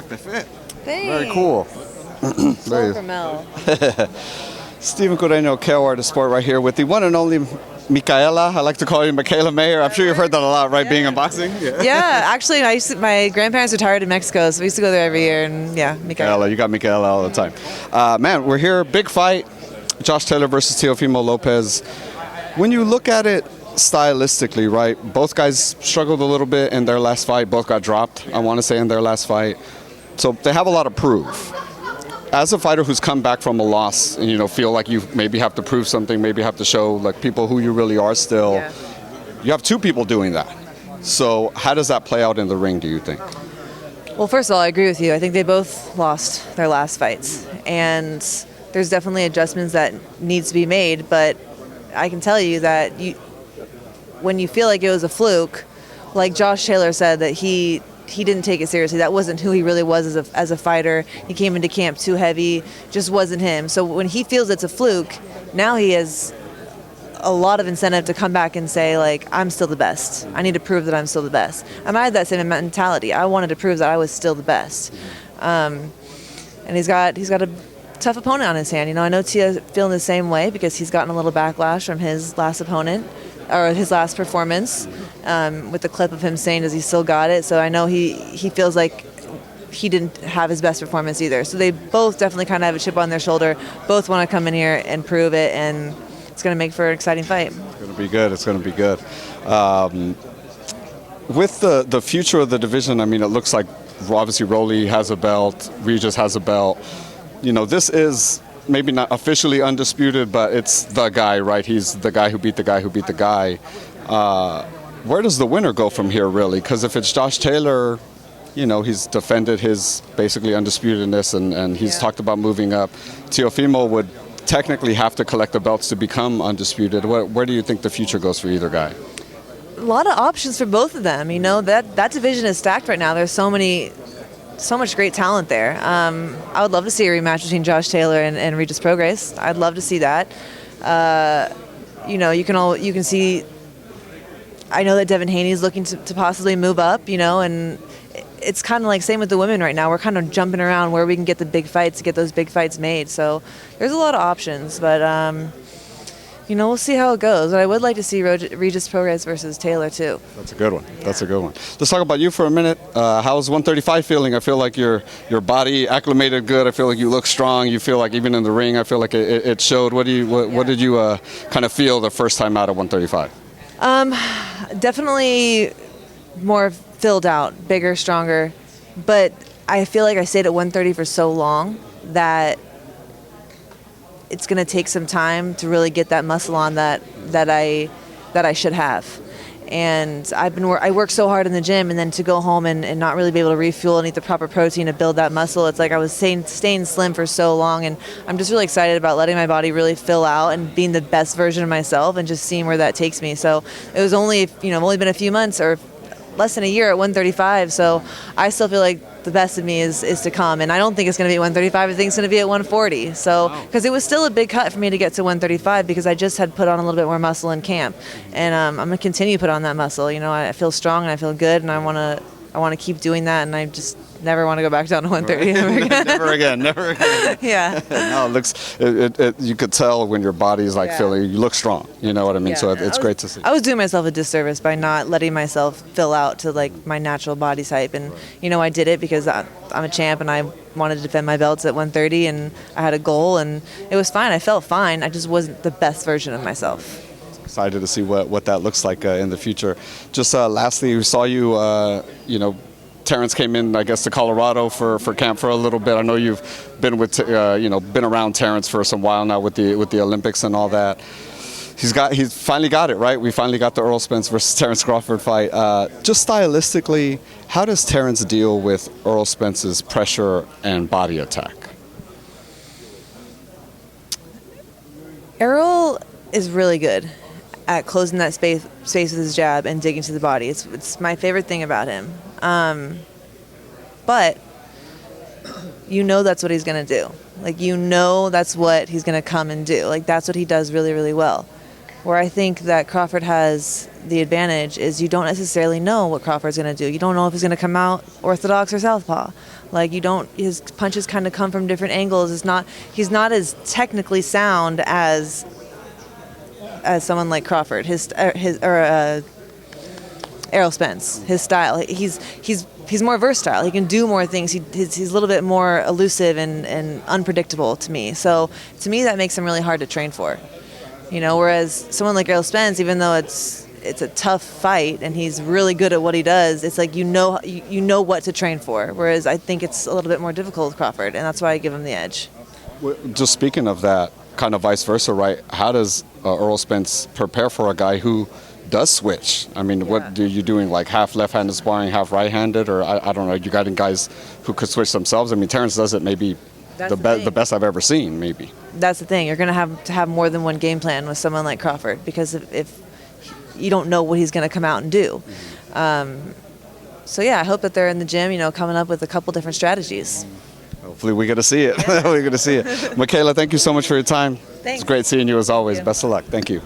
Fuck, they fit. Thanks. Very cool. Very from Mel. Stephen Correño, KO Art of Sport, right here with the one and only Mikaela. I like to call you Mikaela Mayer. I'm sure you've heard that a lot, right? Yeah. Being in boxing. Yeah, actually, my grandparents retired in Mexico, so we used to go there every year. And yeah, Mikaela. You got Mikaela all the time. Man, we're here. Big fight. Josh Taylor versus Teofimo Lopez. When you look at it stylistically, right? Both guys struggled a little bit in their last fight. Both got dropped, I want to say, in their last fight. So they have a lot of proof. As a fighter who's come back from a loss and, feel like you maybe have to prove something, maybe have to show like people who you really are still, you have two people doing that. So how does that play out in the ring, do you think? Well, first of all, I agree with you. I think they both lost their last fights. And there's definitely adjustments that needs to be made. But I can tell you that when you feel like it was a fluke, like Josh Taylor said, that he didn't take it seriously. That wasn't who he really was as a fighter. He came into camp too heavy, just wasn't him. So when he feels it's a fluke, now he has a lot of incentive to come back and say, like, I'm still the best. I need to prove that I'm still the best. And I had that same mentality. I wanted to prove that I was still the best. And he's got a tough opponent on his hand. I know Tia's feeling the same way because he's gotten a little backlash from his last opponent, or his last performance, with the clip of him saying, does he still got it? So I know he feels like he didn't have his best performance either. So they both definitely kind of have a chip on their shoulder. Both want to come in here and prove it, and it's going to make for an exciting fight. It's going to be good. It's going to be good. With the future of the division, I mean, it looks like obviously Rolly has a belt, Regis has a belt. This is maybe not officially undisputed, but it's the guy, right? He's the guy who beat the guy who beat the guy. Where does the winner go from here, really? Because if it's Josh Taylor, he's defended his basically undisputedness, and he's talked about moving up. Teofimo would technically have to collect the belts to become undisputed. Where do you think the future goes for either guy? A lot of options for both of them. That division is stacked right now. There's so much great talent there. I would love to see a rematch between Josh Taylor and Regis Prograis. I'd love to see that. You can see. I know that Devin Haney's looking to possibly move up. And it's kind of like same with the women right now. We're kind of jumping around where we can get the big fights to get those big fights made. So there's a lot of options, but we'll see how it goes. But I would like to see Regis Prograis versus Taylor too. That's a good one. That's a good one. Let's talk about you for a minute. How's 135 feeling? I feel like your body acclimated good. I feel like you look strong. You feel like even in the ring, I feel like it showed. What did you kind of feel the first time out of 135? Definitely more filled out, bigger, stronger. But I feel like I stayed at 130 for so long that it's going to take some time to really get that muscle on that I should have. And I work so hard in the gym, and then to go home and not really be able to refuel and eat the proper protein to build that muscle. It's like I was staying slim for so long, and I'm just really excited about letting my body really fill out and being the best version of myself and just seeing where that takes me. So it was only been a few months or less than a year at 135, so I still feel like the best of me is to come, and I don't think it's going to be at 135. I think it's going to be at 140. So because it was still a big cut for me to get to 135 because I just had put on a little bit more muscle in camp, and I'm going to continue to put on that muscle. I feel strong and I feel good, and I want to keep doing that, and I just never want to go back down to 130 never again. Never again. Yeah. No, it looks. You could tell when your body's feeling. You look strong. You know what I mean. Yeah. So it's great to see. I was doing myself a disservice by not letting myself fill out to my natural body type, and I did it because I'm a champ and I wanted to defend my belts at 130, and I had a goal, and it was fine. I felt fine. I just wasn't the best version of myself. Excited to see what that looks like in the future. Just lastly, we saw you. Terence came in, I guess, to Colorado for camp for a little bit. I know you've been been around Terence for some while now with the Olympics and all that. He's finally got it right. We finally got the Errol Spence versus Terence Crawford fight. Just stylistically, how does Terence deal with Errol Spence's pressure and body attack? Errol is really good at closing that space with his jab and digging to the body. It's my favorite thing about him. But that's what he's going to do. That's what he's going to come and do. That's what he does really, really well. Where I think that Crawford has the advantage is you don't necessarily know what Crawford's going to do. You don't know if he's going to come out orthodox or southpaw. Like, you don't, his punches kind of come from different angles. He's not as technically sound as someone like Crawford. Errol Spence, his style. He's more versatile. He can do more things. He's a little bit more elusive and unpredictable to me. So to me, that makes him really hard to train for. Whereas someone like Errol Spence, even though it's a tough fight and he's really good at what he does, it's like you know what to train for. Whereas I think it's a little bit more difficult with Crawford, and that's why I give him the edge. Just speaking of that, kind of vice versa, right? How does Errol Spence prepare for a guy who does switch? I mean, what are you doing, like half left-handed sparring, half right-handed, or I don't know? You got guys who could switch themselves. I mean, Terence does it maybe the best I've ever seen, maybe. That's the thing. You're going to have more than one game plan with someone like Crawford, because if you don't know what he's going to come out and do. So yeah, I hope that they're in the gym, coming up with a couple different strategies. Hopefully we get to see it. We're going to see it. Mikaela, thank you so much for your time. Thanks. It's great seeing you as always. Best of luck. Thank you.